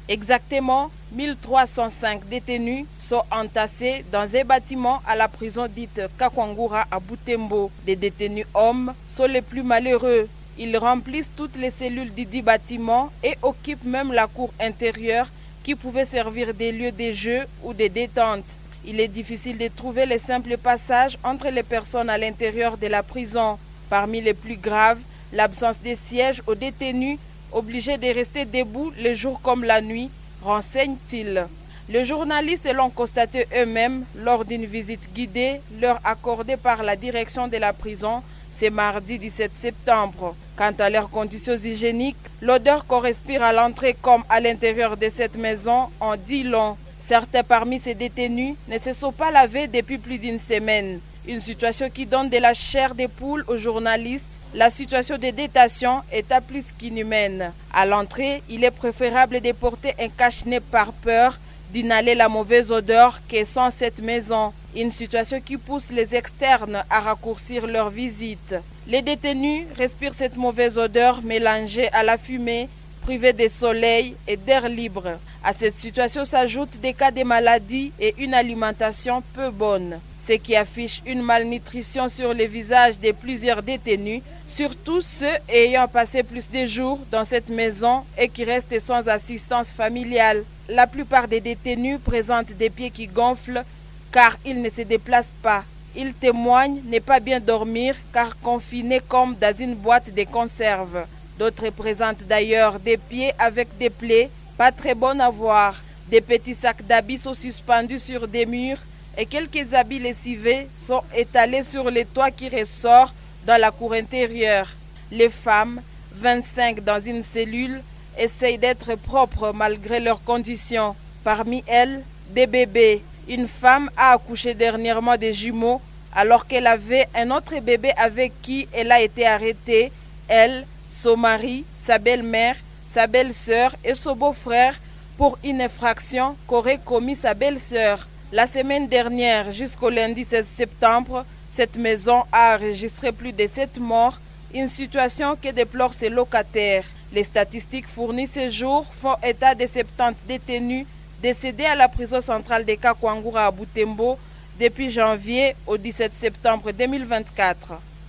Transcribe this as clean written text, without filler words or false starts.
Exactement 1305 détenus sont entassés dans un bâtiment à la prison dite Kakwangura à Butembo. Des détenus hommes sont les plus malheureux. Ils remplissent toutes les cellules du dit bâtiment et occupent même la cour intérieure qui pouvait servir des lieux de jeu ou de détente. Il est difficile de trouver les simples passages entre les personnes à l'intérieur de la prison. Parmi les plus graves, l'absence de sièges aux détenus obligés de rester debout le jour comme la nuit, renseigne-t-il. Les journalistes l'ont constaté eux-mêmes lors d'une visite guidée leur accordée par la direction de la prison ce mardi 17 septembre. Quant à leurs conditions hygiéniques, l'odeur qu'on respire à l'entrée comme à l'intérieur de cette maison en dit long. Certains parmi ces détenus ne se sont pas lavés depuis plus d'une semaine. Une situation qui donne de la chair de poule aux journalistes. La situation de détention est à plus qu'inhumaine. À l'entrée, il est préférable de porter un cache-nez par peur d'inhaler la mauvaise odeur que sent cette maison. Une situation qui pousse les externes à raccourcir leur visite. Les détenus respirent cette mauvaise odeur mélangée à la fumée, privés de soleil et d'air libre. À cette situation s'ajoutent des cas de maladies et une alimentation peu bonne, ce qui affiche une malnutrition sur les visages de plusieurs détenus, surtout ceux ayant passé plus de jours dans cette maison et qui restent sans assistance familiale. La plupart des détenus présentent des pieds qui gonflent car ils ne se déplacent pas. Ils témoignent ne pas bien dormir car confinés comme dans une boîte de conserve. D'autres présentent d'ailleurs des pieds avec des plaies pas très bonnes à voir. Des petits sacs d'habits sont suspendus sur des murs et quelques habits lessivés sont étalés sur les toits qui ressortent dans la cour intérieure. Les femmes, 25 dans une cellule, essayent d'être propres malgré leurs conditions. Parmi elles, des bébés. Une femme a accouché dernièrement des jumeaux alors qu'elle avait un autre bébé avec qui elle a été arrêtée. Elle, son mari, sa belle-mère, sa belle-sœur et son beau-frère pour une infraction qu'aurait commis sa belle-sœur. La semaine dernière, jusqu'au lundi 16 septembre, cette maison a enregistré plus de 7 morts, une situation que déplorent ses locataires. Les statistiques fournies ce jour font état de 70 détenus décédés à la prison centrale de Kakwangura à Butembo depuis janvier au 17 septembre 2024.